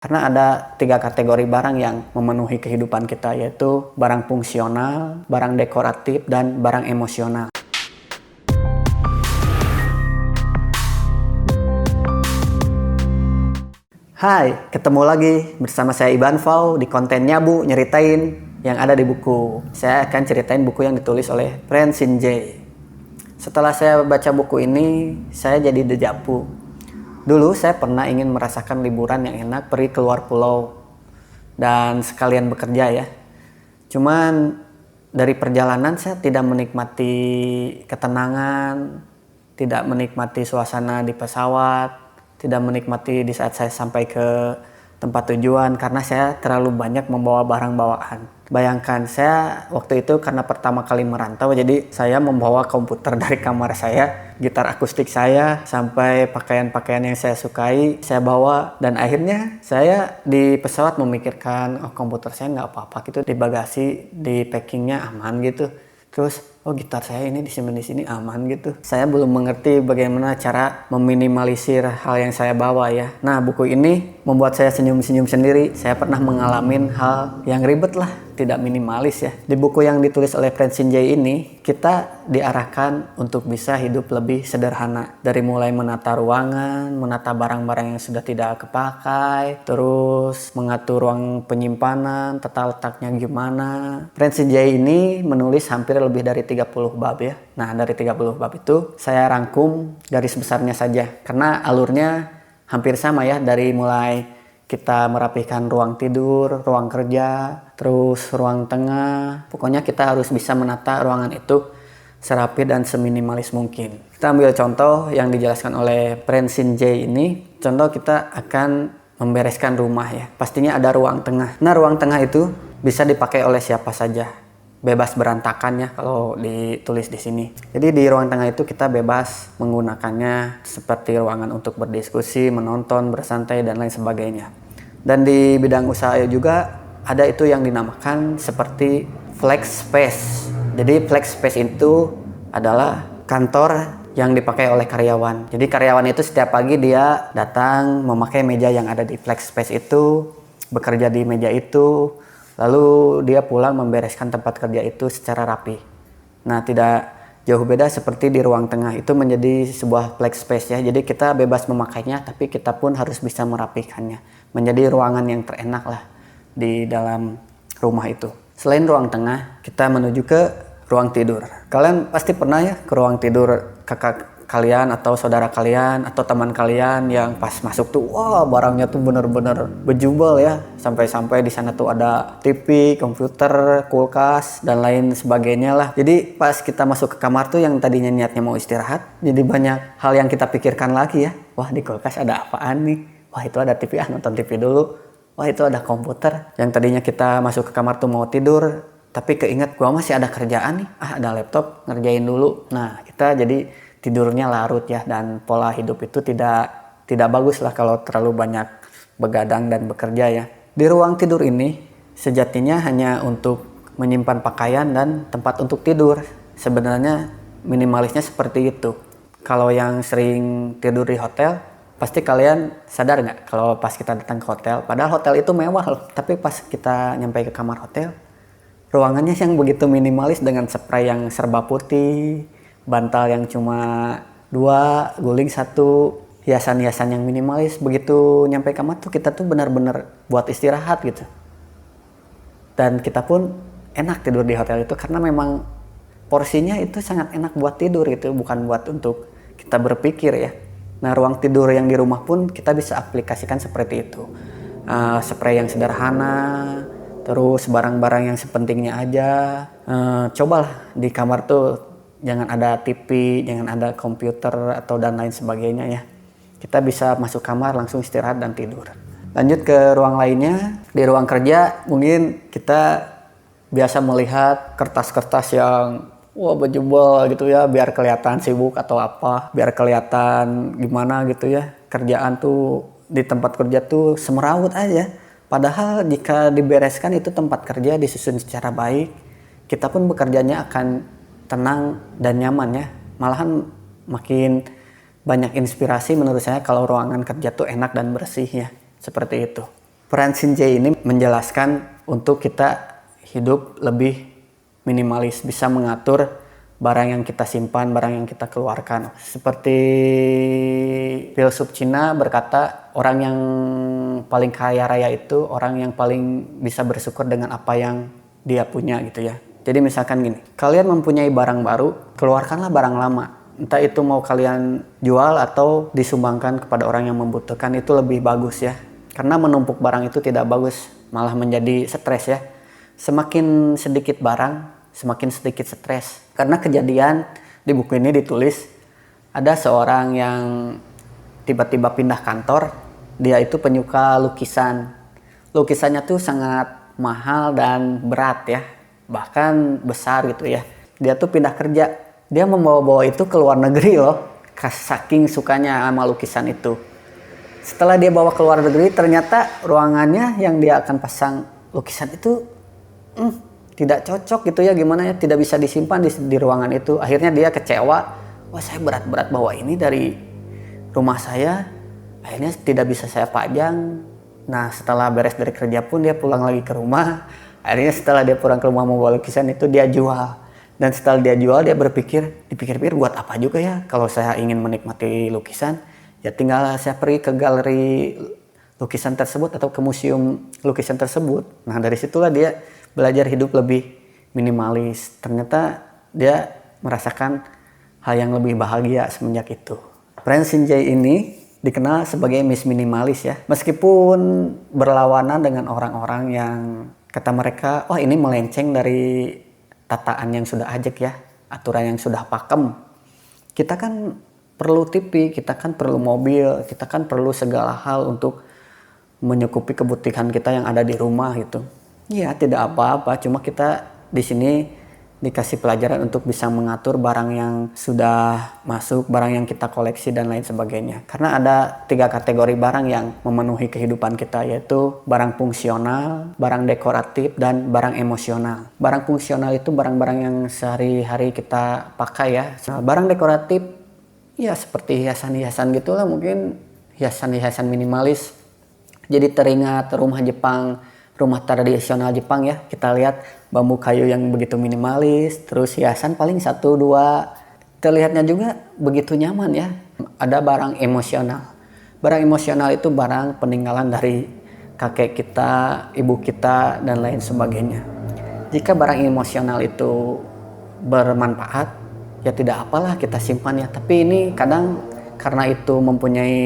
Karena ada 3 kategori barang yang memenuhi kehidupan kita, yaitu barang fungsional, barang dekoratif, dan barang emosional. Hai, ketemu lagi bersama saya Iban Fau di konten Nyabu Nyeritain yang ada di buku. Saya akan ceritain buku yang ditulis oleh Francine J. Setelah saya baca buku ini, saya jadi dejavu. Dulu saya pernah ingin merasakan liburan yang enak, pergi keluar pulau dan sekalian bekerja ya. Cuman dari perjalanan saya tidak menikmati ketenangan, tidak menikmati suasana di pesawat, tidak menikmati di saat saya sampai ke tempat tujuan karena saya terlalu banyak membawa barang bawaan. Bayangkan saya waktu itu karena pertama kali merantau, jadi saya membawa komputer dari kamar saya, gitar akustik saya, sampai pakaian-pakaian yang saya sukai saya bawa. Dan akhirnya saya di pesawat memikirkan, oh komputer saya nggak apa-apa gitu di bagasi, di packingnya aman gitu. Terus, oh gitar saya ini disimpan di sini aman gitu. Saya belum mengerti bagaimana cara meminimalisir hal yang saya bawa ya. Nah, buku ini membuat saya senyum-senyum sendiri. Saya pernah mengalami hal yang ribet lah, tidak minimalis ya. Di buku yang ditulis oleh Francine J ini, kita diarahkan untuk bisa hidup lebih sederhana. Dari mulai menata ruangan, menata barang-barang yang sudah tidak kepakai, terus mengatur ruang penyimpanan, tata letaknya gimana. Francine J ini menulis hampir lebih dari 30 bab ya. Nah, dari 30 bab itu saya rangkum garis besarnya saja. Karena alurnya hampir sama ya, dari mulai kita merapikan ruang tidur, ruang kerja, terus ruang tengah. Pokoknya kita harus bisa menata ruangan itu serapi dan seminimalis mungkin. Kita ambil contoh yang dijelaskan oleh Francine J ini. Contoh kita akan membereskan rumah ya. Pastinya ada ruang tengah. Nah, ruang tengah itu bisa dipakai oleh siapa saja. Bebas berantakan ya kalau ditulis di sini. Jadi di ruang tengah itu kita bebas menggunakannya seperti ruangan untuk berdiskusi, menonton, bersantai dan lain sebagainya. Dan di bidang usaha juga ada itu yang dinamakan seperti flex space. Jadi flex space itu adalah kantor yang dipakai oleh karyawan. Jadi karyawan itu setiap pagi dia datang memakai meja yang ada di flex space itu, bekerja di meja itu, lalu dia pulang membereskan tempat kerja itu secara rapi. Nah, tidak jauh beda seperti di ruang tengah, itu menjadi sebuah flex space ya. Jadi kita bebas memakainya, tapi kita pun harus bisa merapikannya. Menjadi ruangan yang terenak lah di dalam rumah itu. Selain ruang tengah, kita menuju ke ruang tidur. Kalian pasti pernah ya ke ruang tidur kakak kalian atau saudara kalian atau teman kalian yang pas masuk tuh wah barangnya tuh bener-bener bejubel ya, sampai-sampai di sana tuh ada TV, komputer, kulkas dan lain sebagainya lah. Jadi pas kita masuk ke kamar tuh yang tadinya niatnya mau istirahat, jadi banyak hal yang kita pikirkan lagi ya. Wah, di kulkas ada apaan nih? Wah, itu ada TV, nonton TV dulu. Wah, itu ada komputer. Yang tadinya kita masuk ke kamar tuh mau tidur, tapi keinget gua masih ada kerjaan nih. Ada laptop, ngerjain dulu. Nah, kita jadi tidurnya larut ya, dan pola hidup itu tidak bagus lah kalau terlalu banyak begadang dan bekerja ya. Di ruang tidur ini sejatinya hanya untuk menyimpan pakaian dan tempat untuk tidur. Sebenarnya minimalisnya seperti itu. Kalau yang sering tidur di hotel, pasti kalian sadar nggak kalau pas kita datang ke hotel, padahal hotel itu mewah loh, tapi pas kita nyampe ke kamar hotel, ruangannya yang begitu minimalis dengan spray yang serba putih, bantal yang cuma 2, guling 1, hiasan-hiasan yang minimalis. Begitu nyampe kamar tuh kita tuh benar-benar buat istirahat gitu. Dan kita pun enak tidur di hotel itu karena memang porsinya itu sangat enak buat tidur gitu, bukan buat untuk kita berpikir ya. Nah, ruang tidur yang di rumah pun kita bisa aplikasikan seperti itu. Spray yang sederhana, terus barang-barang yang sepentingnya aja. Cobalah di kamar tuh jangan ada TV, jangan ada komputer atau dan lain sebagainya ya. Kita bisa masuk kamar langsung istirahat dan tidur. Lanjut ke ruang lainnya. Di ruang kerja mungkin kita biasa melihat kertas-kertas yang wah bejubel gitu ya, biar kelihatan sibuk atau apa, biar kelihatan gimana gitu ya. Kerjaan tuh di tempat kerja tuh semeraut aja. Padahal jika dibereskan itu tempat kerja disusun secara baik, kita pun bekerjanya akan tenang dan nyaman ya. Malahan makin banyak inspirasi menurut saya kalau ruangan kerja tuh enak dan bersih ya. Seperti itu. Francine J ini menjelaskan untuk kita hidup lebih minimalis, bisa mengatur barang yang kita simpan, barang yang kita keluarkan. Seperti filsuf Cina berkata, orang yang paling kaya raya itu orang yang paling bisa bersyukur dengan apa yang dia punya gitu ya. Jadi misalkan gini, kalian mempunyai barang baru, keluarkanlah barang lama. Entah itu mau kalian jual atau disumbangkan kepada orang yang membutuhkan, itu lebih bagus ya. Karena menumpuk barang itu tidak bagus, malah menjadi stres ya. Semakin sedikit barang, semakin sedikit stres. Karena kejadian di buku ini ditulis, ada seorang yang tiba-tiba pindah kantor, dia itu penyuka lukisan. Lukisannya tuh sangat mahal dan berat ya, bahkan besar gitu ya. Dia tuh pindah kerja, dia membawa-bawa itu ke luar negeri loh, saking sukanya sama lukisan itu. Setelah dia bawa ke luar negeri, ternyata ruangannya yang dia akan pasang lukisan itu tidak cocok gitu ya, gimana ya, tidak bisa disimpan di ruangan itu. Akhirnya dia kecewa, wah saya berat-berat bawa ini dari rumah saya, akhirnya tidak bisa saya pajang. Nah setelah beres dari kerja pun dia pulang lagi ke rumah. Akhirnya setelah dia pulang ke rumah mau bawa lukisan itu dia jual. Dan setelah dia jual dia dipikir-pikir buat apa juga ya kalau saya ingin menikmati lukisan. Ya tinggal saya pergi ke galeri lukisan tersebut atau ke museum lukisan tersebut. Nah dari situlah dia belajar hidup lebih minimalis. Ternyata dia merasakan hal yang lebih bahagia semenjak itu. Francine J ini dikenal sebagai Miss Minimalis ya. Meskipun berlawanan dengan orang-orang yang kata mereka, wah ini melenceng dari tataan yang sudah ajak ya, aturan yang sudah pakem. Kita kan perlu TV, kita kan perlu mobil, kita kan perlu segala hal untuk mencukupi kebutuhan kita yang ada di rumah gitu. Ya tidak apa-apa, cuma kita di sini dikasih pelajaran untuk bisa mengatur barang yang sudah masuk, barang yang kita koleksi dan lain sebagainya. Karena ada 3 kategori barang yang memenuhi kehidupan kita, yaitu barang fungsional, barang dekoratif, dan barang emosional. Barang fungsional itu barang-barang yang sehari-hari kita pakai ya. Nah, barang dekoratif ya seperti hiasan-hiasan gitulah, mungkin hiasan-hiasan minimalis. Jadi teringat rumah Jepang, rumah tradisional Jepang ya. Kita lihat bambu kayu yang begitu minimalis, terus hiasan paling 1-2. Terlihatnya juga begitu nyaman ya. Ada barang emosional. Barang emosional itu barang peninggalan dari kakek kita, ibu kita, dan lain sebagainya. Jika barang emosional itu bermanfaat, ya tidak apalah kita simpan ya. Tapi ini kadang karena itu mempunyai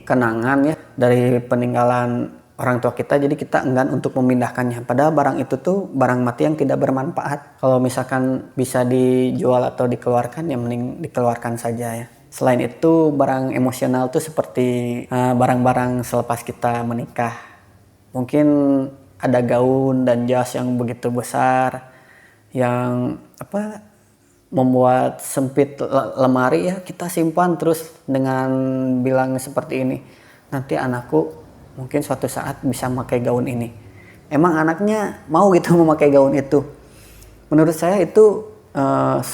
kenangan ya dari peninggalan orang tua kita, jadi kita enggan untuk memindahkannya. Padahal barang itu tuh barang mati yang tidak bermanfaat. Kalau misalkan bisa dijual atau dikeluarkan, ya mending dikeluarkan saja ya. Selain itu, barang emosional tuh seperti barang-barang selepas kita menikah. Mungkin ada gaun dan jas yang begitu besar, yang membuat sempit lemari ya, kita simpan terus dengan bilang seperti ini, nanti anakku mungkin suatu saat bisa memakai gaun ini. Emang anaknya mau gitu memakai gaun itu? Menurut saya itu 10%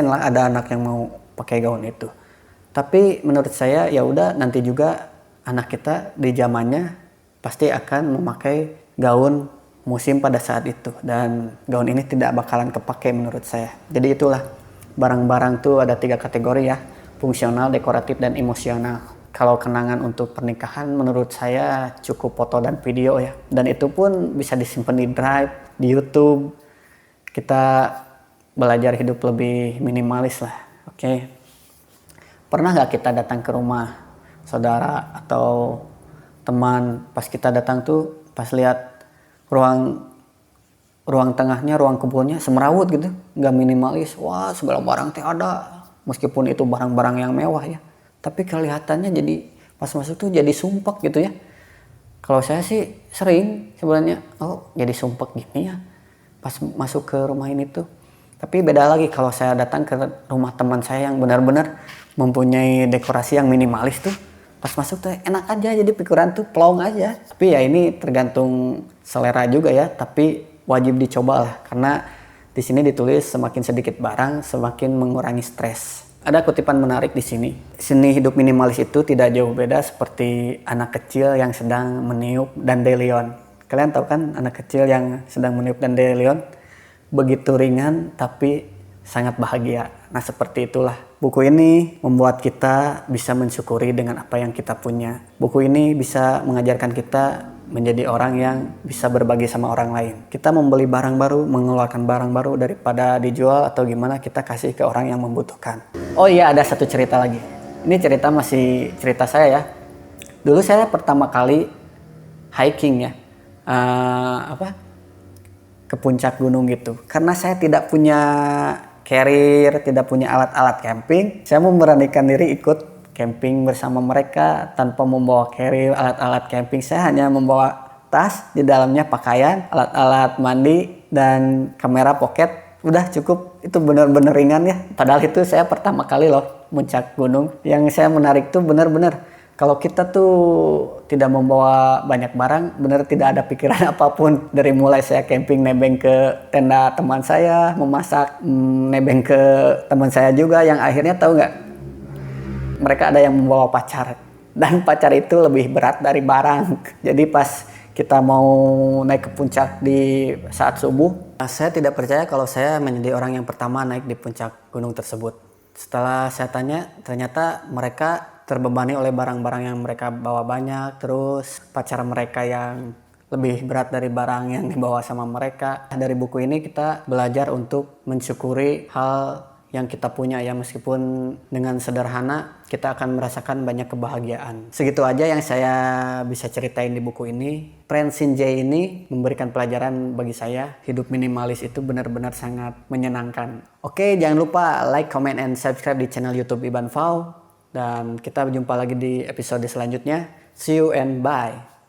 lah ada anak yang mau pakai gaun itu. Tapi menurut saya ya udah, nanti juga anak kita di zamannya pasti akan memakai gaun musim pada saat itu, dan gaun ini tidak bakalan kepake menurut saya. Jadi itulah, barang-barang tuh ada 3 kategori ya, fungsional, dekoratif, dan emosional. Kalau kenangan untuk pernikahan menurut saya cukup foto dan video ya. Dan itu pun bisa disimpan di Drive, di YouTube. Kita belajar hidup lebih minimalis lah. Oke. Pernah nggak kita datang ke rumah saudara atau teman, pas kita datang tuh pas lihat ruang tengahnya, ruang kumpulnya semrawut gitu, nggak minimalis. Wah segala barang teh ada, meskipun itu barang-barang yang mewah ya. Tapi kelihatannya jadi pas masuk tuh jadi sumpek gitu ya. Kalau saya sih sering sebenarnya, oh jadi sumpek gini ya pas masuk ke rumah ini tuh. Tapi beda lagi kalau saya datang ke rumah teman saya yang benar-benar mempunyai dekorasi yang minimalis tuh. Pas masuk tuh enak aja, jadi pikiran tuh plong aja. Tapi ya ini tergantung selera juga ya, tapi wajib dicoba lah. Karena di sini ditulis semakin sedikit barang semakin mengurangi stres. Ada kutipan menarik di sini. Seni hidup minimalis itu tidak jauh beda seperti anak kecil yang sedang meniup dandelion. Kalian tahu kan anak kecil yang sedang meniup dandelion? Begitu ringan tapi sangat bahagia. Nah, seperti itulah. Buku ini membuat kita bisa mensyukuri dengan apa yang kita punya. Buku ini bisa mengajarkan kita menjadi orang yang bisa berbagi sama orang lain. Kita membeli barang baru, mengeluarkan barang baru daripada dijual atau gimana, kita kasih ke orang yang membutuhkan. Oh iya, ada satu cerita lagi. Ini cerita masih cerita saya ya. Dulu saya pertama kali hiking ya. Ke puncak gunung gitu. Karena saya tidak punya carrier, tidak punya alat-alat camping, saya memberanikan diri ikut camping bersama mereka tanpa membawa carrier, alat-alat camping. Saya hanya membawa tas, di dalamnya pakaian, alat-alat mandi, dan kamera pocket. Udah cukup, itu benar-benar ringan ya. Padahal itu saya pertama kali loh puncak gunung. Yang saya menarik tuh benar-benar kalau kita tuh tidak membawa banyak barang, benar tidak ada pikiran apapun. Dari mulai saya camping nebeng ke tenda teman saya, memasak, nebeng ke teman saya juga, yang akhirnya tahu nggak? Mereka ada yang membawa pacar. Dan pacar itu lebih berat dari barang. Jadi pas kita mau naik ke puncak di saat subuh, saya tidak percaya kalau saya menjadi orang yang pertama naik di puncak gunung tersebut. Setelah saya tanya, ternyata mereka terbebani oleh barang-barang yang mereka bawa banyak, terus pacar mereka yang lebih berat dari barang yang dibawa sama mereka. Dari buku ini kita belajar untuk mensyukuri hal yang kita punya ya, meskipun dengan sederhana kita akan merasakan banyak kebahagiaan. Segitu aja yang saya bisa ceritain di buku ini. Prince Shinjay ini memberikan pelajaran bagi saya, hidup minimalis itu benar-benar sangat menyenangkan. Oke, jangan lupa like, comment, and subscribe di channel YouTube Iban Fau. Dan kita berjumpa lagi di episode selanjutnya. See you and bye.